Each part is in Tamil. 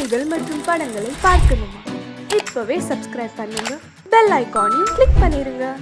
செய்திகள் மற்றும் படங்களை பார்க்கணுமா? இப்பவே சப்ஸ்கிரைப் பண்ணுங்க, பெல் ஐகானையும் கிளிக் பண்ணிருங்க.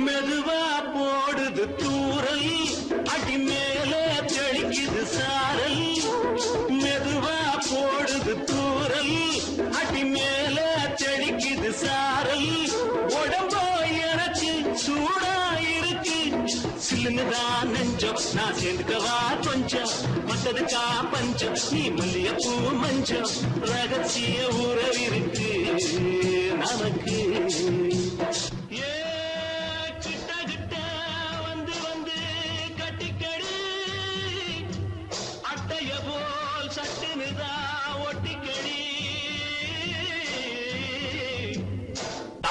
மெதுவா போடுது தூரல், அடி மேல தெளிக்குது சாரல். மெதுவா போடுது தூரல், அடி மேல தெளிக்குது சாரல். உடம்போ எனக்கு சூடா இருக்கு, சில்லுதான் நெஞ்சம், நான் சேர்ந்துக்கவா கொஞ்சம். மத்ததுக்கா பஞ்சம், நீ மல்லியப்பூ மஞ்சம். ரகசிய உறவிருக்கு நமக்கு.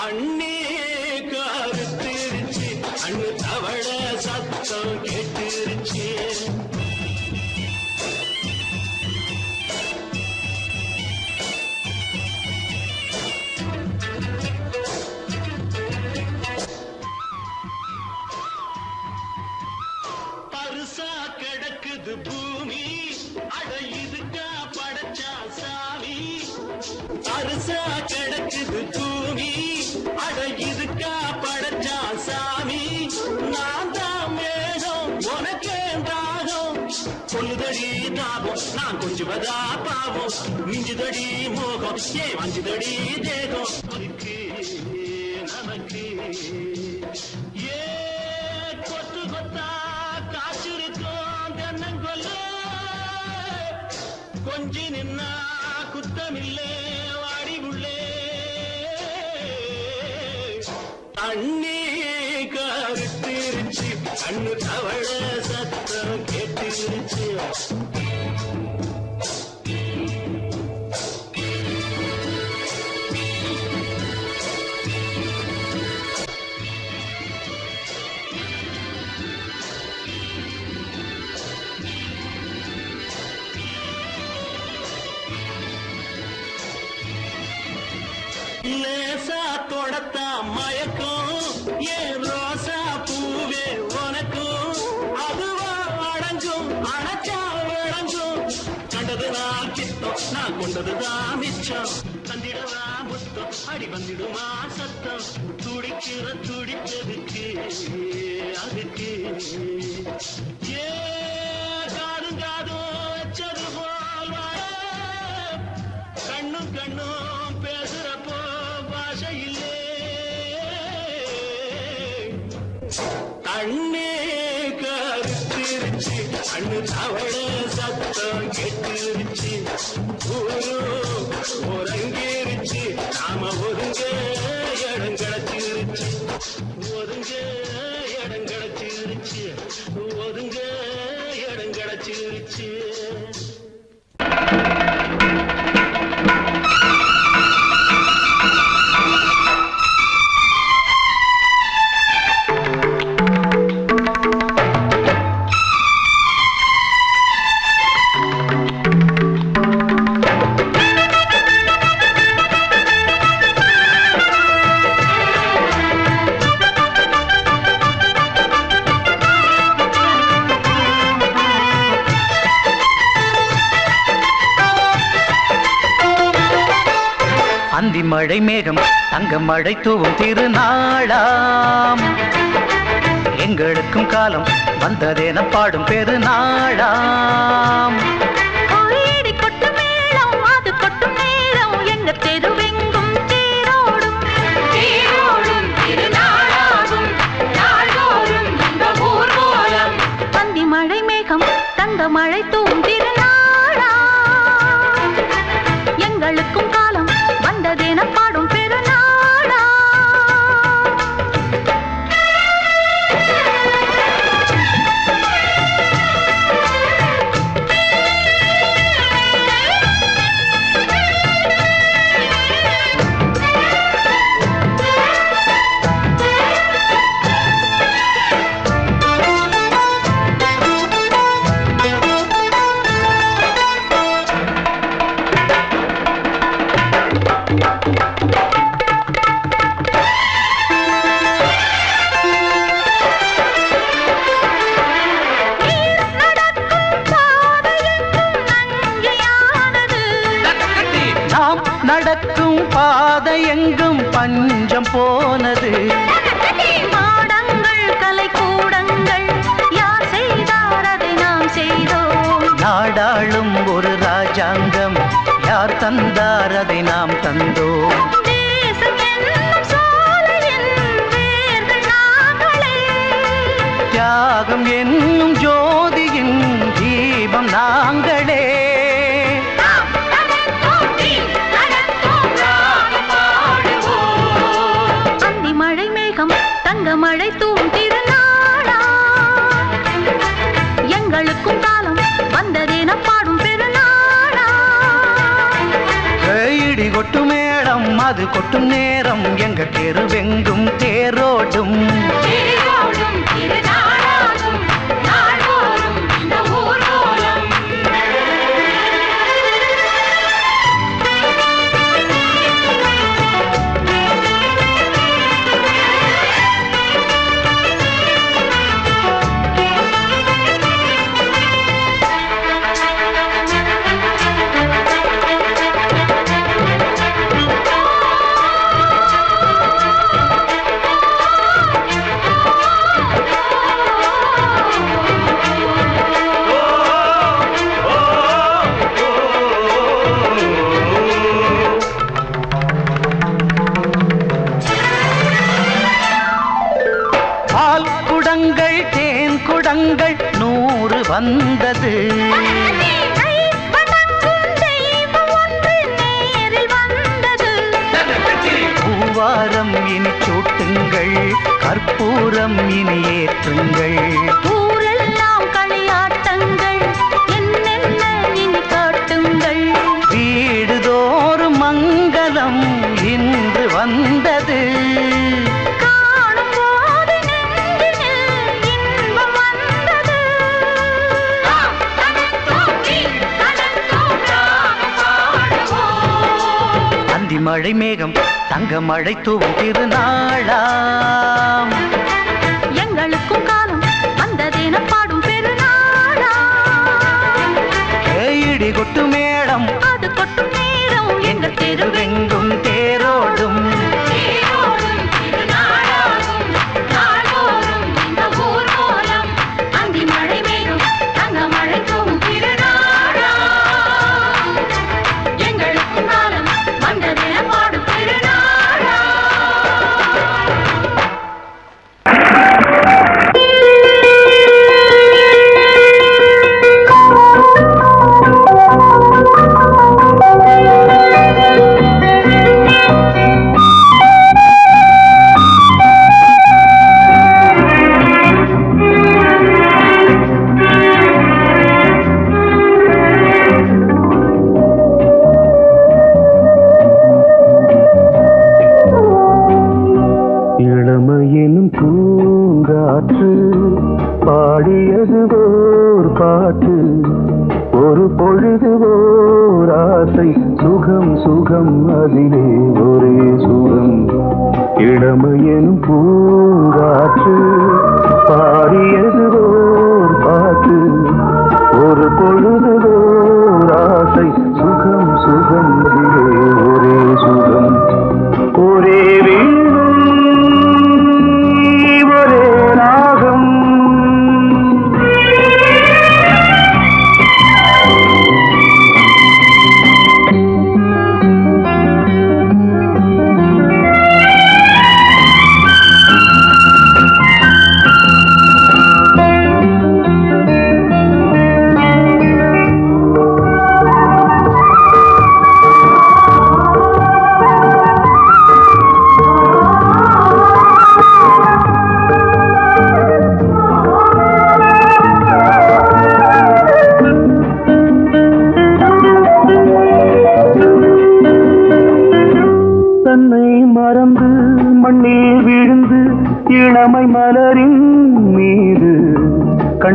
அண்ணே கருத்திருச்சு, அண்ணு தவள சத்தம் கேட்டுருச்சு. பருசா கிடக்குது பூமி, அட இதுக்கா படைச்சா சாமி. பருசா கிடக்குது பூமி, அட இதுக்கா படைச்சா சாமி. நான் தான் மேகம், உனக்கே தாகம். சொல்லுதடி தாபம், நான் கொஞ்சுவதா பாவம். மிஞ்சுதடி மோகம், ஏ வஞ்சுதடி தேகம். நமக்கு ஏ கொத்து கொத்தா காய்ச்சிருக்கோம் தென்னங்கொல்ல. கொஞ்சி நின்னா குத்தமில்லே வாடி உள்ளே. அண்ணே கருத்திருச்சு, அண்ணு தவள சத்தம் கேட்டுருச்சு. லேசா தொடத்தா மயக்கும், ஏன் ரோசா பூவே உனக்கும். அதுவா அடங்கும், அணைச்சா விளங்கும். கண்டது நான் கித்தம், நான் கொண்டதுதான் மிச்சம். தந்திடவா முத்தம், அடி வந்திடுமா சத்தம். துடிக்கிற துடிப்பதுக்கு அதுக்கு ஏ காதும் காதும் வச்சது போல் வாழ. கண்ணும் கண்ணும் பேசுறப்போ பாஷை இல்லே. அண்ணே கருத்திருச்சு, அண்ணு தவள சத்தம் கேட்டுருச்சு. ஒருங்கிருச்சு, நாம ஒருங்க இடம் கிடைச்சிருச்சு. ஒருங்க இடம் கிடைச்சிருச்சு, ஒருங்க இடம் கிடைச்சிருச்சு. அந்தி மழை மேகம் தங்க மழை தூவும் திருநாளாம் எங்களுக்கும் காலம் வந்ததென பாடும் பெருநாளாம் கோயிடி கொட்டு மேளம் அது கொட்டும் நேரம் எங்க தெருவெங்கும் தேரோடும் தேரோடும் திருநாளாகும் நாள்தோறும் இந்த ஊர்வலம் அந்தி மழை மேகம் தங்க மழை தூவும் திருநாளா எங்களுக்கும் காலம் வந்ததென பாடும் பெருநாளா நடக்கும் பாதை எங்கும் பஞ்சம் போனது மாடங்கள் கலை கூடங்கள் யார் செய்தார் அதை நாம் செய்தோம் நாடாளும் ஒரு ராஜாங்கம் யார் தந்தார் அதை நாம் தந்தோம் தேசம் என்னும் சோலையின் வேர்கள் நாங்களே தியாகம் என்னும் ஜோதியின் தீபம் நாங்களே தங்க மழை தூவும் திருநாளா எங்களுக்கும் காலம் வந்ததென பாடும் பெருநாளா இடி கொட்டு மேடம் அது கொட்டும் நேரம் எங்க தெருவெங்கும் தேரோடும் தேரோடும் திருநாளாகும் நாள்தோறும் இந்த ஊர்வலம் குடங்கள் தேன் குடங்கள் 100 வந்தது பூவாரம் இனி சூட்டுங்கள் கற்பூரம் இனி ஏற்றுங்கள் ஊரெல்லாம் களியாட்டங்கள் என்னென்ன இனி காட்டுங்கள் வீடுதோறும் மங்களம் இன்று வந்தது மழை மேகம் தங்க மழை தூவும் திருநாளாம் எங்களுக்கும் காலம் வந்ததென பாடும் பெருநாளா இடி கொட்டு மேடம் அது கொட்டும் நேரம் எங்க தெருவெங்கும் தேரோடும் திருநாளாகும் நாள்தோறும் இந்த ஊர்வலம் அந்தி மழை மேகம் தங்க மழை தூவும் திருநாளா எங்களுக்கும் காலம் வந்ததென பாடும் பெருநாளா இளமையின் பூங்காற்று பாடியது ஓர் பாட்டு ஒரு பொழுது ஓர் ஆசை சுகம் சுகம் அதிலே ஒரே சுகம் இளமையின் பூங்காற்று பாடியது ஓர் பாட்டு ஒரு பொழுது ஓர் ஆசை சுகம் சுகம் அதிலே ஒரே சுகம்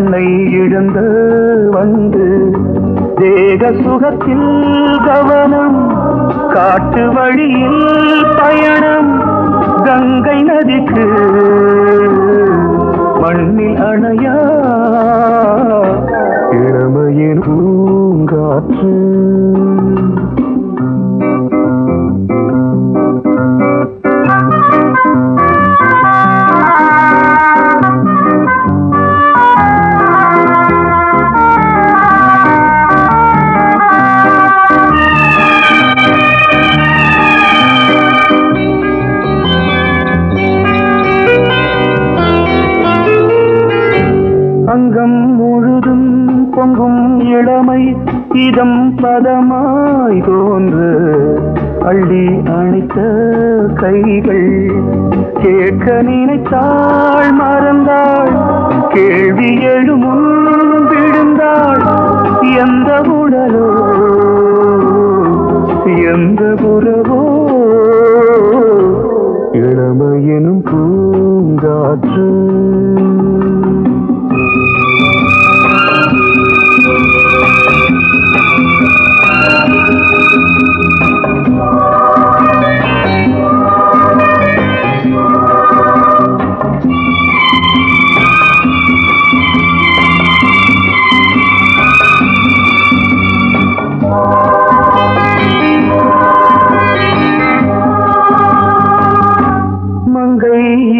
கண்ணை இழந்த வந்து தேக சுகத்தில் கவனம் காட்டு வழியில் பயணம் கங்கை நதிக்கு மண்ணில் அணையா இளமையின் பூங்காற்று அங்கம் முழுதும் பொங்கும் இளமை இதம் பதமாய் தோன்று அள்ளி அணைத்த கைகள் கேட்க நினைத்தாள் மறந்தாள் கேள்வி எழுமுன் விழுந்தாள் எந்த உடலோ எந்த புறவோ இளமையெனும் பூங்காற்று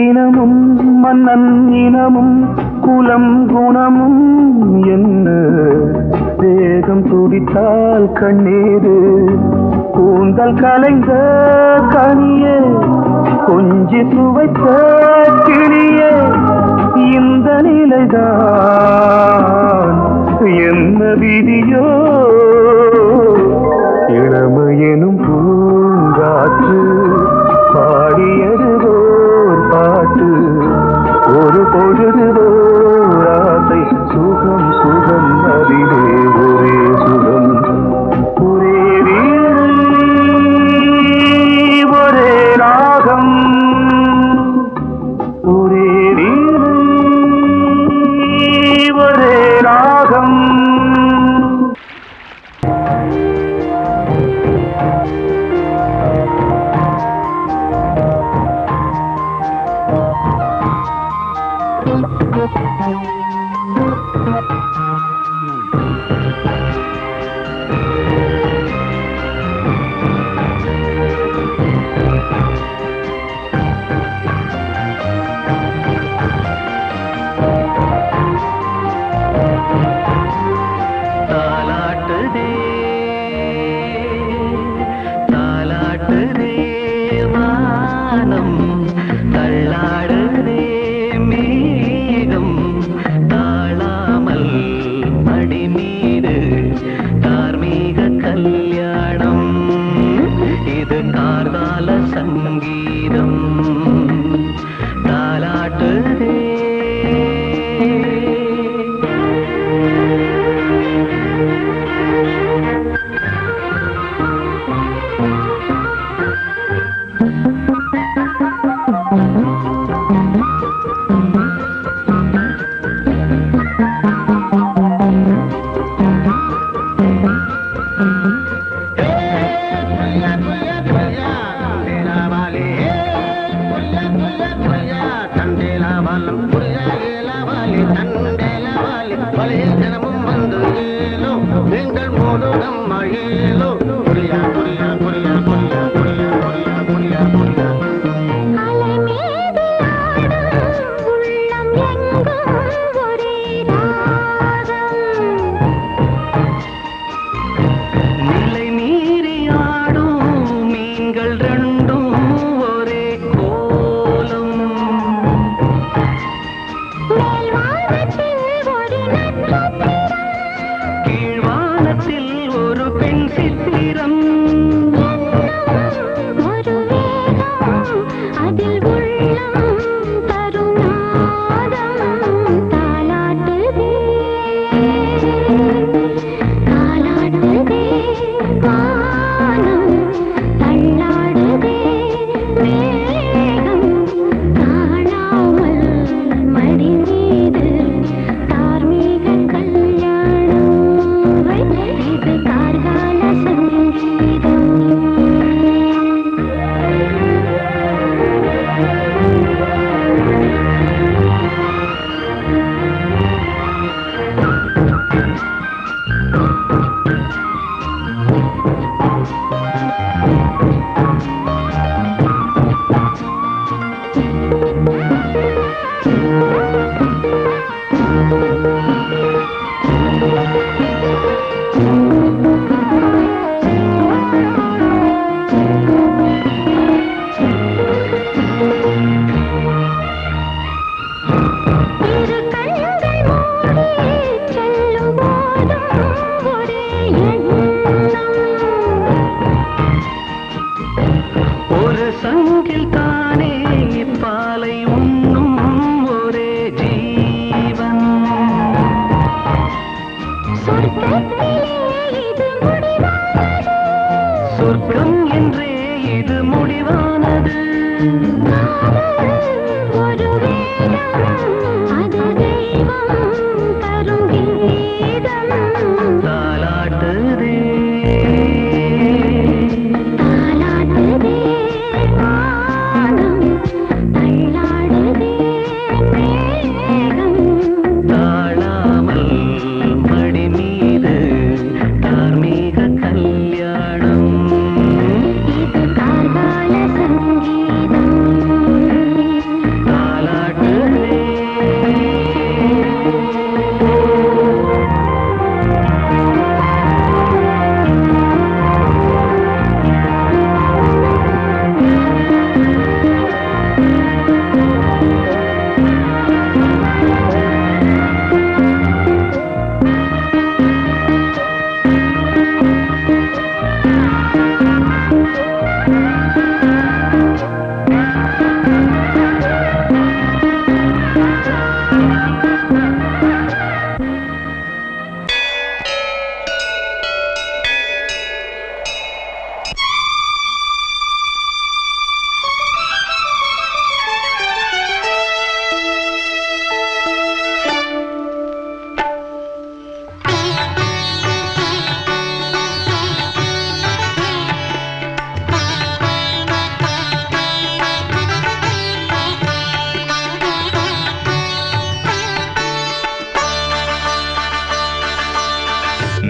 இனமும் மன்னன் இனமும் குலம் குணமும் என்ன தேகம் துடித்தால் கண்ணீரு கூந்தல் கலைந்த கனியே கொஞ்சி சுவைத்த கிளியே இந்த நிலைதான் என்ன விதியோ இளமையெனும் பூங்காற்று பாடியதுவோர் பாட்டு ஒரு பொழுதுவோர் ஆசை சுகம் சுகம் அதிலே ஒரே சுகம் ஒரே வீடு ஒரே ராகம் ஒரே வீடு ஒரே ராகம் மடி மீது தார்மீக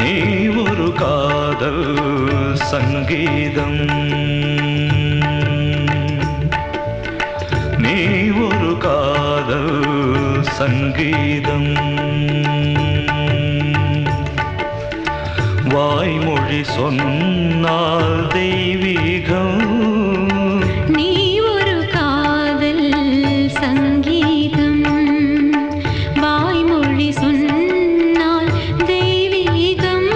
நீ ஒரு காதல் சங்கீதம், நீ ஒரு காதல் சங்கீதம். வாய்மொழி சொன்னால் தெய்வீகம், நீ ஒரு காதல் சங்கீதம். வாய்மொழி சொன்னால் தெய்வீகம்,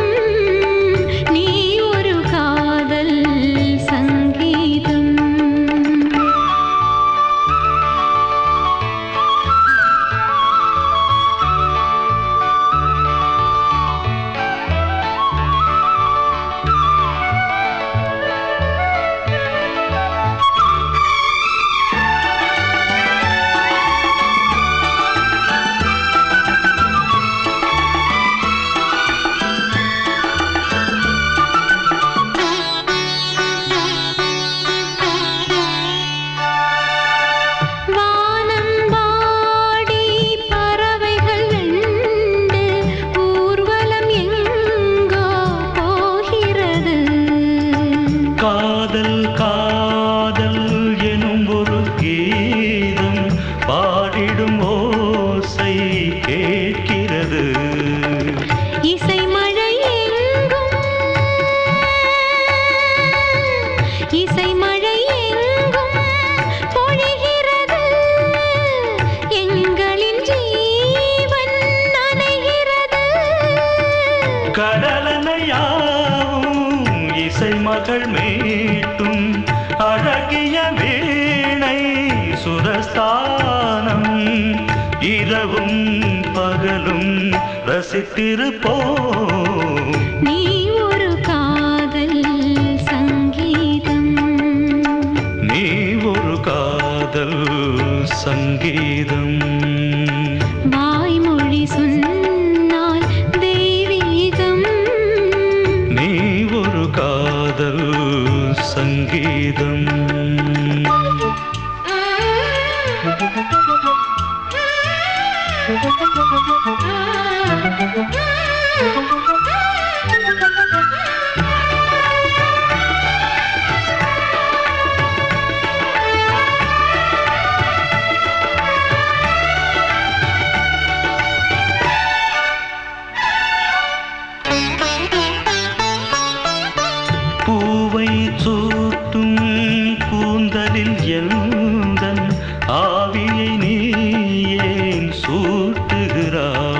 நீ ஒரு காதல் சங்கீதம். காதல் காதல் எனும் ஒரு கீதம் பாடிடும் ஓசை கேட்கிறது. இசை மழை எங்கும், இசை மழை எங்கும் பொழிகிறது. எங்களின் ஜீவன் நனைகிறது. கடலனையாவும் இசை மகள் மீட்டும் அழகிய வீணை சுரஸ்தானம். இரவும் பகலும் ரசித்திருப்போம். நீ ஒரு காதல் சங்கீதம், நீ ஒரு காதல் சங்கீதம். வாய்மொழி சொன்னால் தெய்வீகம், நீ ஒரு காதல் சங்கீதம். பூவை சூட்டும் கூந்தலில் எந்தன் ஆவியை நீ ஏன் சூட்டுகிறாய்?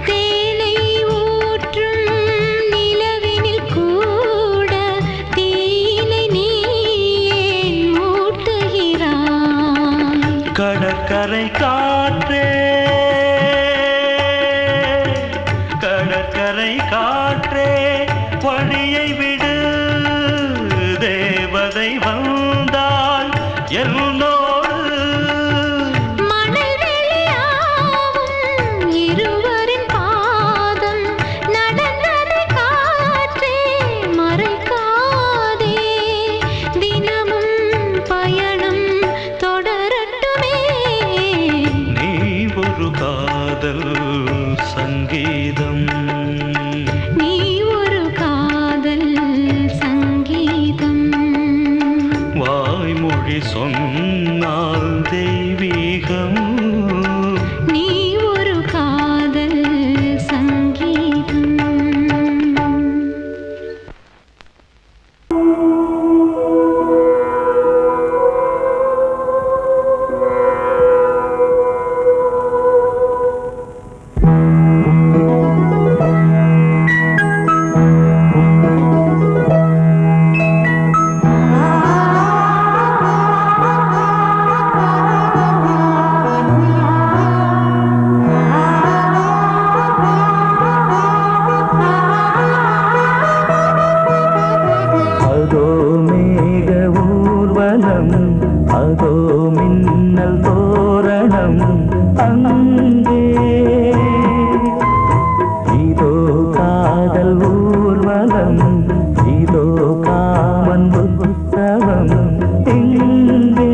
தேனை ஊற்றும் நிலவினில் கூட தீனை நீ ஏன் மூட்டுகிறாய்? கடற்கரை காற்றே, கடற்கரை காற்றே வழியை விடு. தேவதை வந்தால் என்னோடு மணல் வெளியாகும் இருவரின் பாதம் நடந்ததை காற்றே மறைக்காதே. தினமும் பயணம் தொடரட்டுமே. நீ ஒரு காதல் சங்கீதம், நீ ஒரு காதல் சங்கீதம். வாய்மொழி சொன்னால் தெய்வீகம். நீ ஒரு காதல் சங்கீதம். அதோ மேக ஊர்வலம், அதோ மின்னல் தோரணம் அங்கே. இதோ காதல் ஊர்வலம், இதோ காமன் புத்தகம் இங்கே.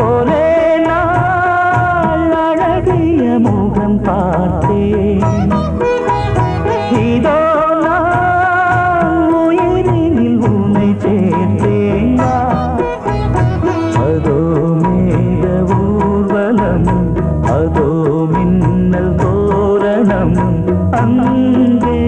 ஒரே நாள் அழகிய முகம் பார்த்தேன், அங்கே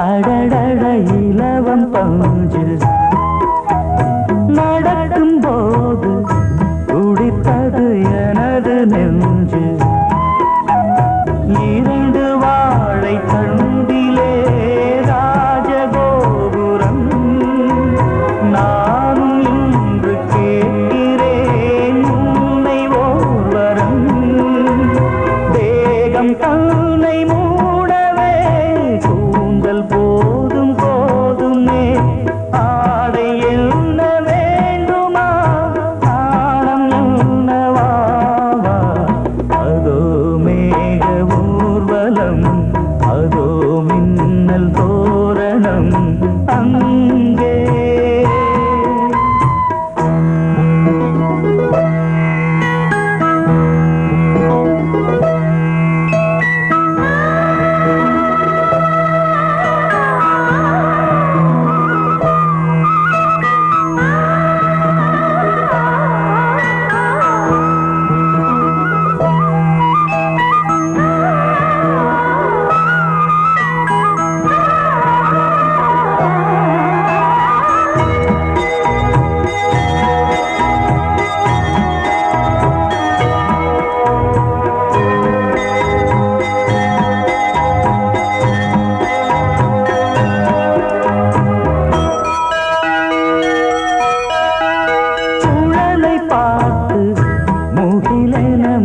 அடடட இலவம் பஞ்சு நடக்கும் போது துடித்தது எனது நெஞ்சு இரண்டு வாழை தண்டிலே ராஜகோபுரம் நானும் இன்று கேட்கிறேன் உன்னை ஓர்வரம் தேகம் தன்னை மூடவே கூந்தல் போதும் போதுமே ஆடை என்ன வேண்டுமா ஆடம் என்னவாவா அதோ மேக ஊர்வலம் அதோ மின்னல் தோரணம் அங்கே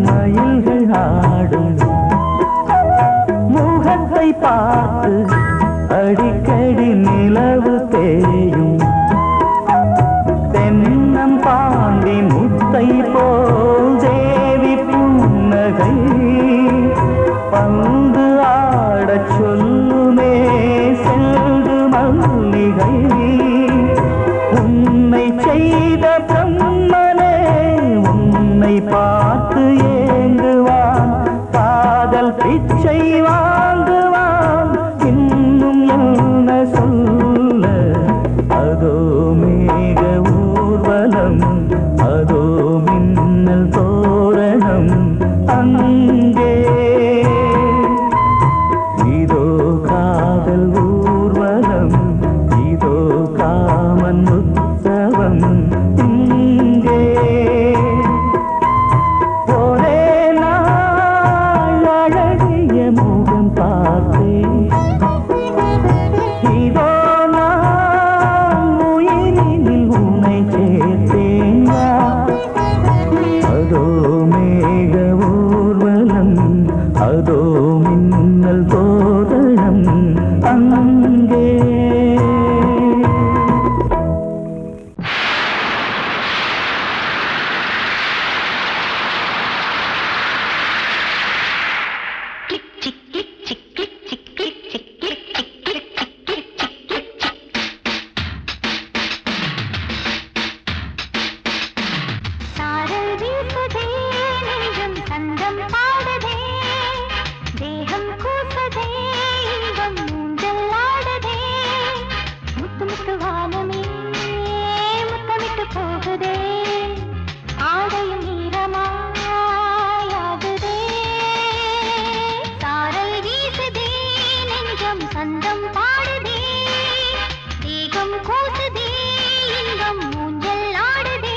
மயில்கள் ஆடும் முகத்தை பார்த்து அடிக்கடி நிலவு தேயும் தென்னம் பாண்டி முத்தை போல் தேவி புன்னகை பந்து ஆடச் சொல்லுமே செல்து மல்லிகை உன்னை செய்த பிரம்மனே உன்னை பார்த்து ஏங்குவான் காதல் பிச்சை வாங்குவான் இன்னும் என்ன சொல்ல அதோ மேக ஊர்வலம் அதோ மின்னல் தோரணம் அங்கே இதோ காதல் ஊர்வலம் இதோ காமன் உற்சவம் இங்கே ஒரே நாள் அழகிய முகம் பார்த்தேன் இதோ நான் உயிரினில் உன்னை சேர்த்தேன் அதோ மேக ஊர்வலம் அதோ மின்னல் தோரணம் அங்கே சாரல் வீசுதே நெஞ்சம் சந்தம் பாடுதே தேகம் கூசுதே இன்பம் ஊஞ்சல் ஆடுதே முத்து முத்து வானமே முத்தமிட்டு போகுதே ஆடையும் ஈரமாயாகுதே சாரல் வீசுதே நெஞ்சம் சந்தம் பாடுதே தேகம் கூசுதே இன்பம் ஊஞ்சல் ஆடுதே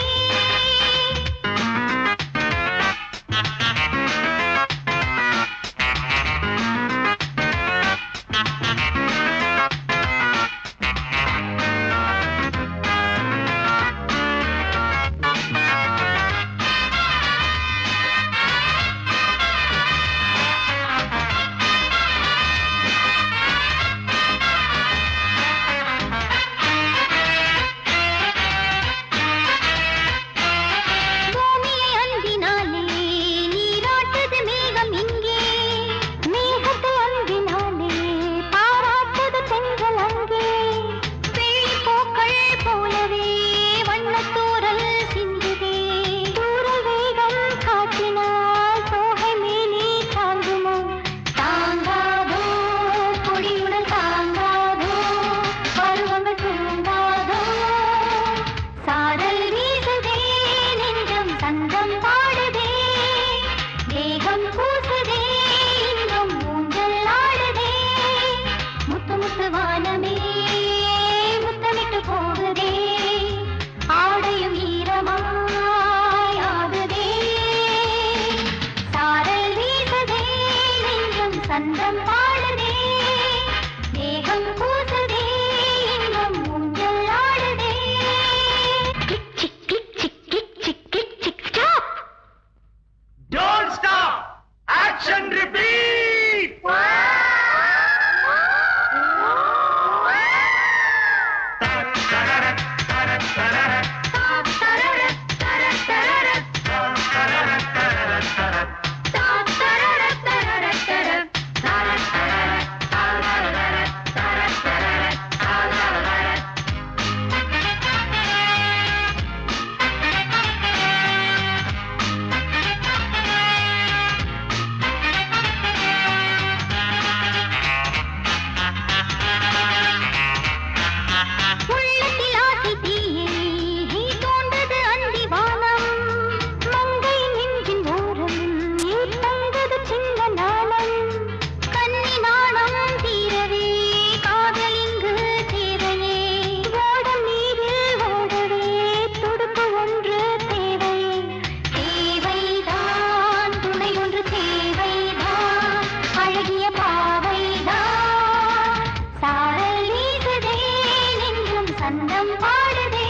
வசந்தம் பாடுதே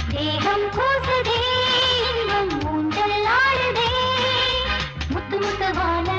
தேகம் கூசுதே இன்பம் ஊஞ்சல் ஆடுதே முத்து முத்து வான